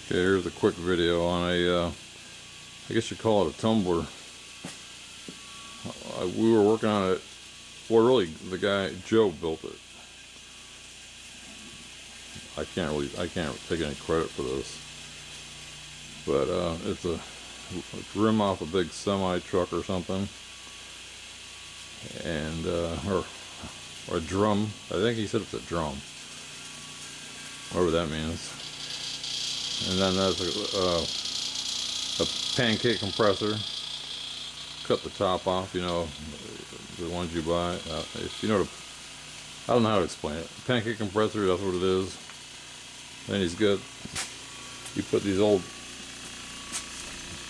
Okay, here's a quick video on a, I guess you call it a tumbler. We were working on it. Well, really, the guy Joe built it. I can't take any credit for this, but it's a rim off a big semi truck or something, and or a drum. I think he said it's a drum, whatever that means. And then there's a pancake compressor. Cut the top off, you know, the ones you buy. If you know, I don't know how to explain it. Pancake compressor, that's what it is. Then he's good. You put these old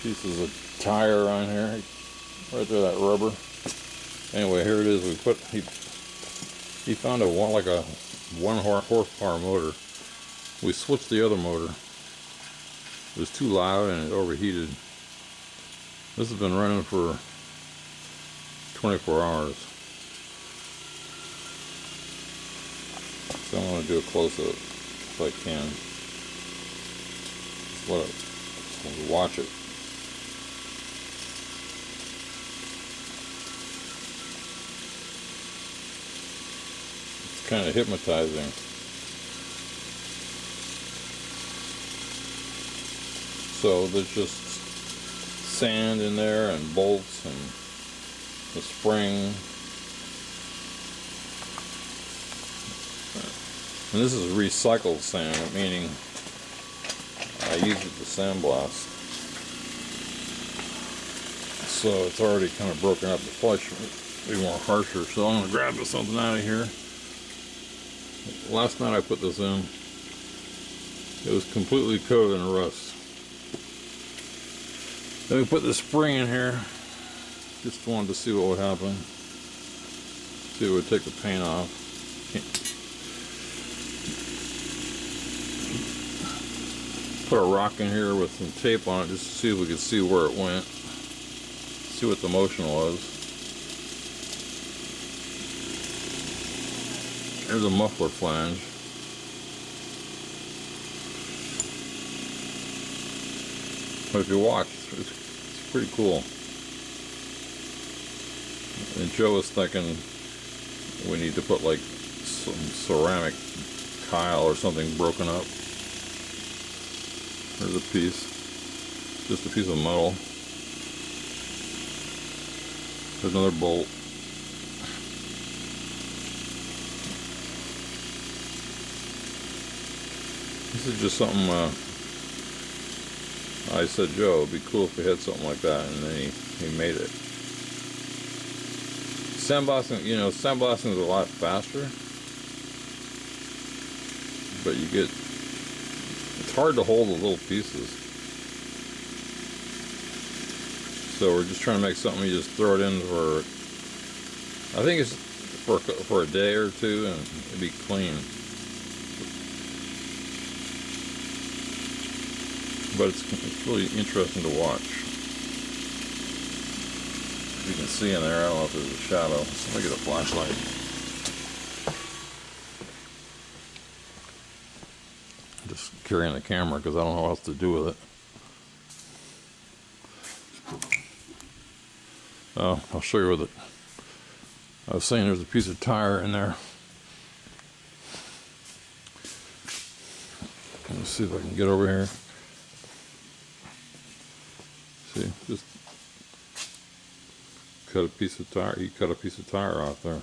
pieces of tire on here, right there, that rubber. Anyway, here it is. He found like a 1 horsepower motor. We switched the other motor. It was too loud and it overheated. This has been running for 24 hours. So I'm going to do a close-up if I can. Just watch it. It's kind of hypnotizing. So there's just sand in there and bolts and the spring. And this is recycled sand, meaning I used it to sandblast. So it's already kind of broken up. The flesh will be more harsher. So I'm going to grab something out of here. Last night I put this in. It was completely coated in rust. Then we put the spring in here. Just wanted to see what would happen. See if it would take the paint off. Put a rock in here with some tape on it just to see if we could see where it went. See what the motion was. There's a muffler flange. But if you watch, it's pretty cool. And Joe was thinking we need to put like some ceramic tile or something broken up. There's a piece, just a piece of metal. There's another bolt. This is just something I said, Joe, it'd be cool if we had something like that, and then he made it. Sandblasting, you know, sandblasting is a lot faster, but it's hard to hold the little pieces. So we're just trying to make something you just throw it in for, I think it's for a day or two, and it'd be clean. But it's really interesting to watch. You can see in there, I don't know if there's a shadow. Let me get a flashlight. I'm just carrying the camera because I don't know what else to do with it. I'll show you with it. I was saying there's a piece of tire in there. Let's see if I can get over here. See, just cut a piece of tire. He cut a piece of tire off there.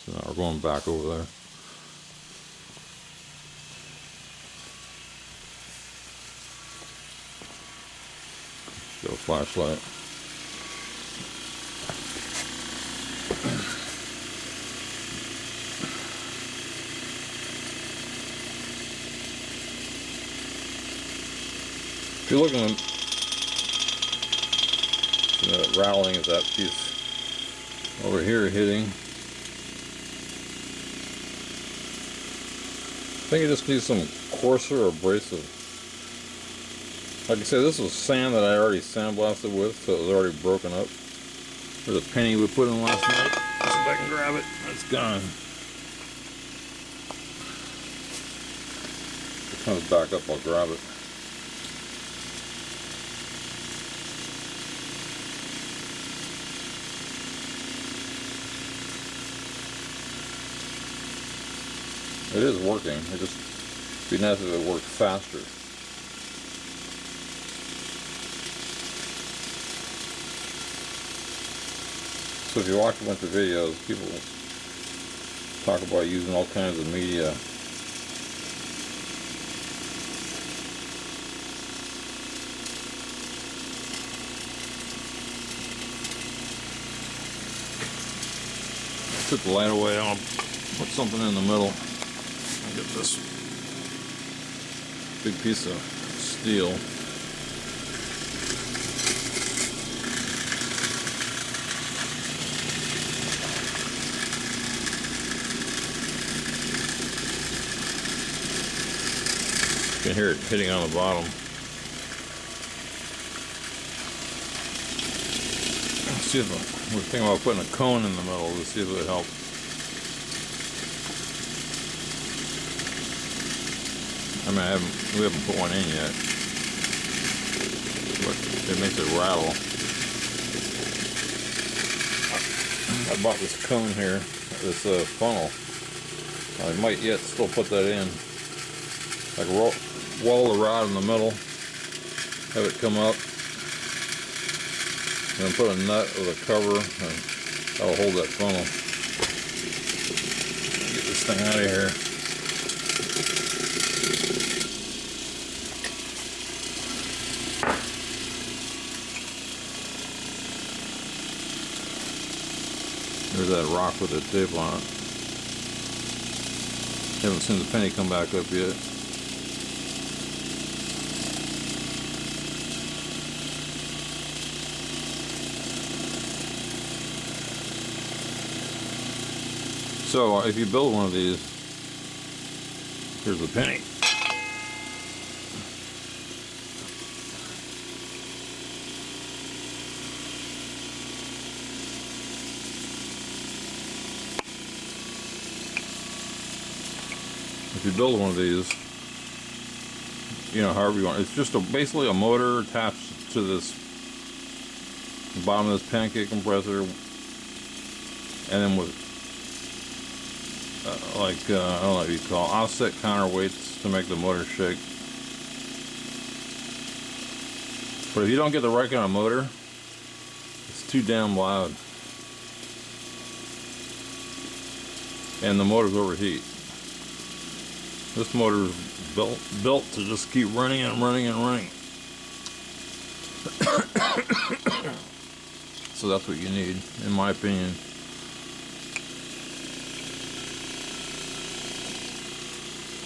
So now we're going back over there. Got a flashlight. If you're looking at that rattling is that piece over here hitting. I think it just needs some coarser or abrasive. Like I said, this was sand that I already sandblasted with, so it was already broken up. There's a penny we put in last night. Let's see if I can grab it. It's gone. Comes back up, I'll grab it. It is working. It just be nice if it worked faster. So if you watch a bunch of videos, people talk about using all kinds of media. Took the light away. I'll put something in the middle. I'll get this big piece of steel. You can hear it hitting on the bottom. Let's see if we're thinking about putting a cone in the middle to see if it would help. I mean, we haven't put one in yet, but it makes it rattle. I bought this cone here, this funnel. I might yet still put that in. Like wall the rod in the middle, have it come up, and then put a nut with a cover, and that'll hold that funnel. Get this thing out of here. There's that rock with the tape on it. Haven't seen the penny come back up yet. So if you build one of these, here's the penny. If you build one of these, you know, however you want, it's just basically a motor attached to this, the bottom of this pancake compressor, and then with I don't know what you call it, offset counterweights to make the motor shake. But if you don't get the right kind of motor, it's too damn loud, and the motors overheat. This motor is built to just keep running and running and running. So that's what you need, in my opinion.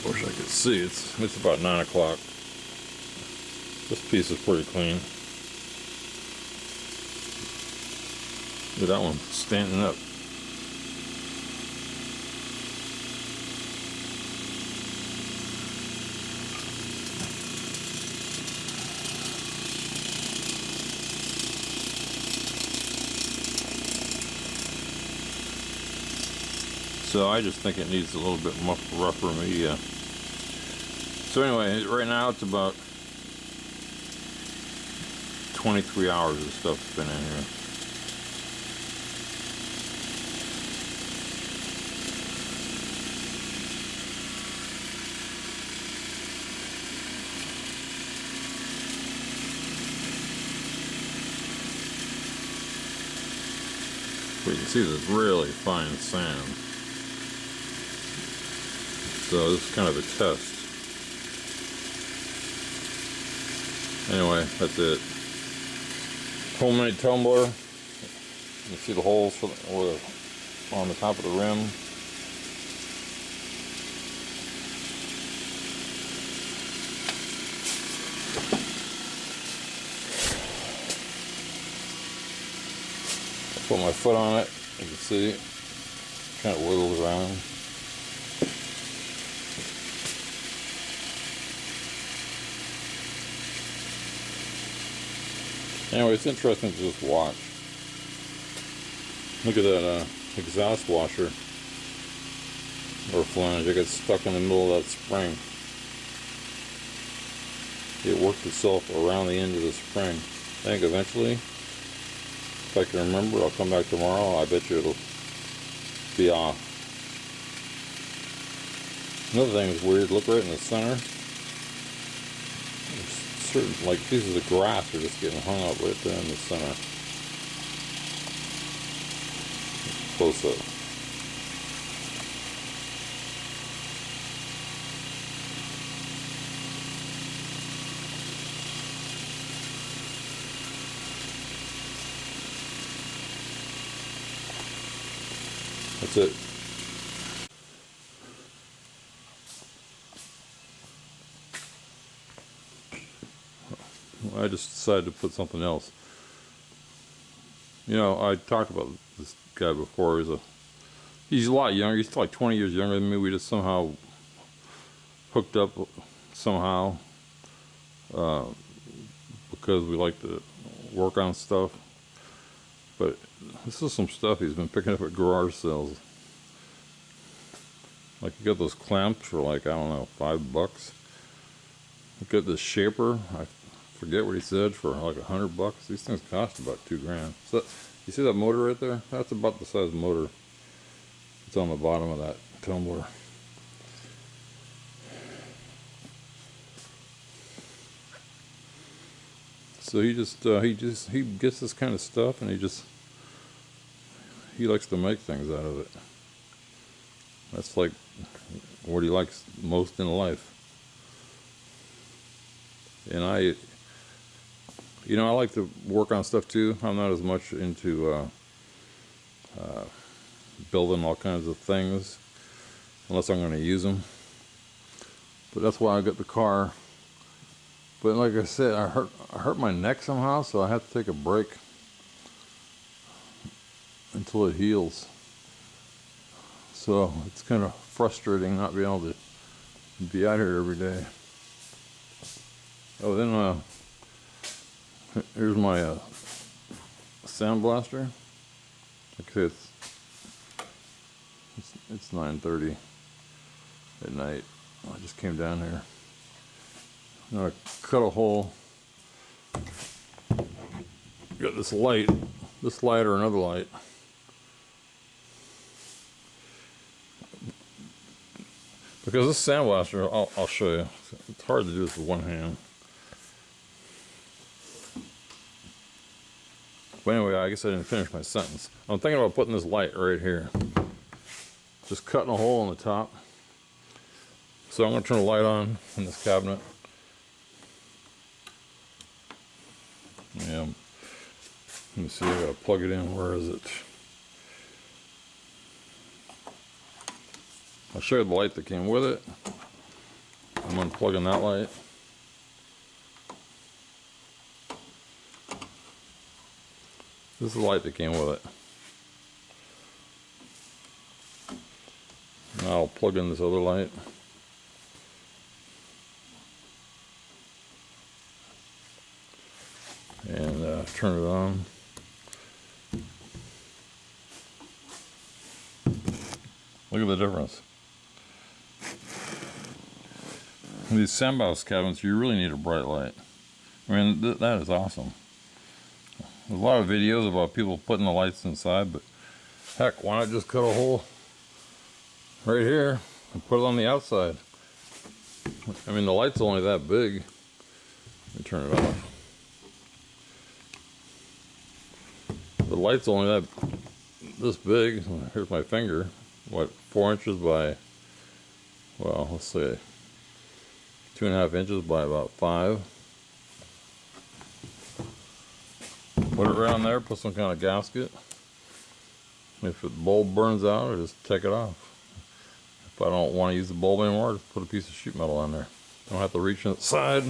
Wish I could see. It's about 9 o'clock. This piece is pretty clean. Look at that one standing up. So I just think it needs a little bit rougher media. So anyway, right now it's about 23 hours of stuff's been in here. But you can see this really fine sand. So this is kind of a test. Anyway, that's it. Homemade tumbler. You see the holes on the top of the rim. I put my foot on it. You can see it kind of wiggles around. Anyway, it's interesting to just watch. Look at that exhaust washer or flange. I got stuck in the middle of that spring. it worked itself around the end of the spring. I think eventually, if I can remember, I'll come back tomorrow. I bet you it'll be off. Another thing is weird. Look right in the center. There's certain like pieces of grass are just getting hung up right there in the center. Close up. That's it. I just decided to put something else. You know, I talked about this guy before. He's a lot younger. He's like 20 years younger than me. We just somehow hooked up somehow because we like to work on stuff. But this is some stuff he's been picking up at garage sales. Like you get those clamps for like, I don't know, $5. You got this shaper. I forget what he said, for like $100. These things cost about $2 grand. So you see that motor right there? That's about the size motor. It's on the bottom of that tumbler. So he gets this kind of stuff, and he likes to make things out of it. That's like what he likes most in life. And I like to work on stuff too. I'm not as much into building all kinds of things unless I'm going to use them. But that's why I got the car. But like I said, I hurt my neck somehow, so I have to take a break until it heals. So it's kind of frustrating not being able to be out here every day. Oh, then here's my sound blaster. Like I said, it's 9:30 at night. I just came down here. I'm gonna cut a hole. Got this light or another light. Because this sound blaster, I'll show you. It's hard to do this with one hand. But anyway, I guess I didn't finish my sentence. I'm thinking about putting this light right here. Just cutting a hole in the top. So I'm going to turn the light on in this cabinet. Yeah. Let me see, I got to plug it in. Where is it? I'll show you the light that came with it. I'm unplugging that light. This is the light that came with it. Now I'll plug in this other light. And turn it on. Look at the difference. In these sandbox cabinets, you really need a bright light. I mean, that is awesome. There's a lot of videos about people putting the lights inside, but heck, why not just cut a hole right here and put it on the outside? I mean, the light's only that big. Let me turn it off. The light's only this big. Here's my finger. What, 4 inches by, well, let's say 2.5 inches by about 5. Put it right on there, put some kind of gasket. If the bulb burns out, I just take it off. If I don't want to use the bulb anymore, just put a piece of sheet metal on there. Don't have to reach inside.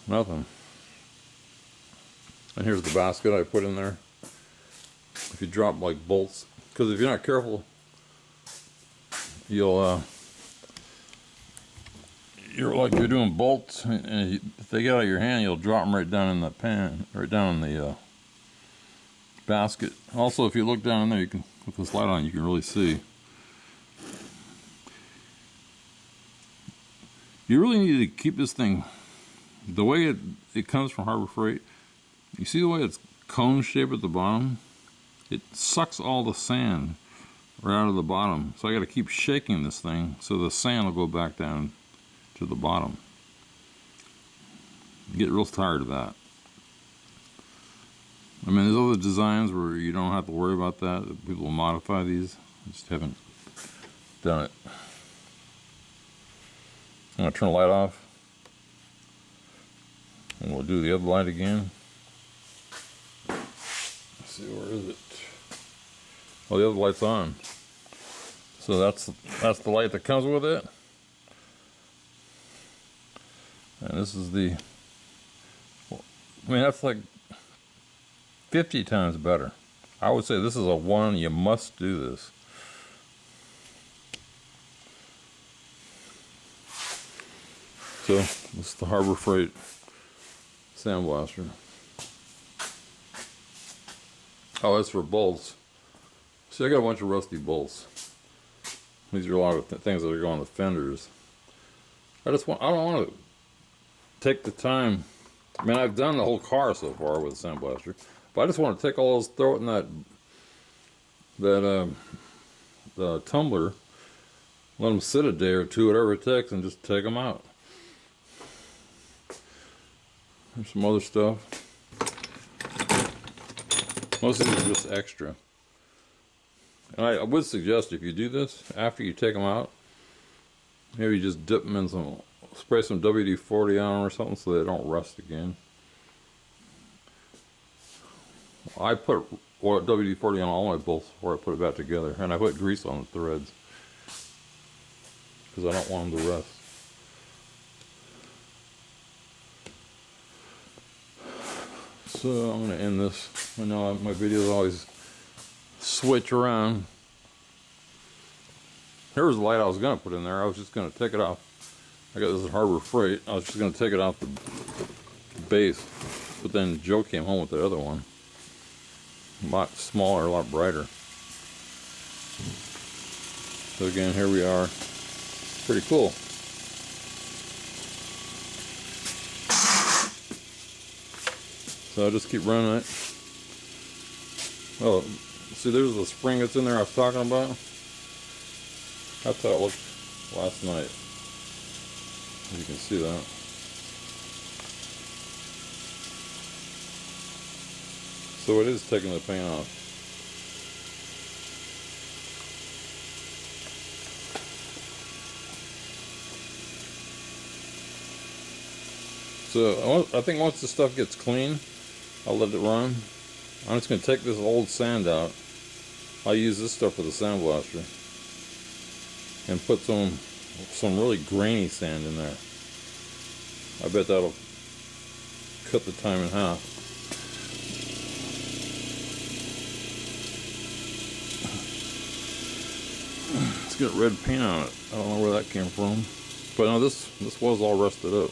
Nothing. And here's the basket I put in there. If you drop like bolts, because if you're not careful, you're doing bolts, and if they get out of your hand, you'll drop them right down in the pan, right down in the basket. Also, if you look down in there, you can, with this light on, you can really see. You really need to keep this thing the way it comes from Harbor Freight. You see the way it's cone shaped at the bottom? It sucks all the sand right out of the bottom. So I got to keep shaking this thing so the sand will go back down to the bottom. Get real tired of that. I mean, there's other designs where you don't have to worry about that. People will modify these. I just haven't done it. I'm going to turn the light off. And we'll do the other light again. Let's see, where is it? Oh, the other light's on. So that's the light that comes with it. And this is the, I mean, that's like 50 times better. I would say this is a one, you must do this. So, this is the Harbor Freight sandblaster. Oh, that's for bolts. See, I got a bunch of rusty bolts. These are a lot of things that are going on the fenders. I don't want to take the time. I mean, I've done the whole car so far with a sandblaster, but I just want to take all those, throw it in the tumbler, let them sit a day or two, whatever it takes, and just take them out. There's some other stuff. Most of these are just extra. And I would suggest if you do this, after you take them out, maybe just dip them in spray some WD-40 on them or something so they don't rust again. I put WD-40 on all my bolts before I put it back together, and I put grease on the threads because I don't want them to rust. So I'm going to end this. I know my videos always switch around. Here was the light I was going to put in there. I was just going to take it off. I got this at Harbor Freight. I was just going to take it off the base. But then Joe came home with the other one. A lot smaller, a lot brighter. So again, here we are. Pretty cool. So I'll just keep running it. Oh, see, there's the spring that's in there I was talking about. That's how it looked last night. You can see that. So it is taking the paint off. So I think once the stuff gets clean, I'll let it run. I'm just going to take this old sand out. I'll use this stuff for the sandblaster. And put some really grainy sand in there. I bet that'll cut the time in half. It's got red paint on it. I don't know where that came from. But no, this was all rusted up.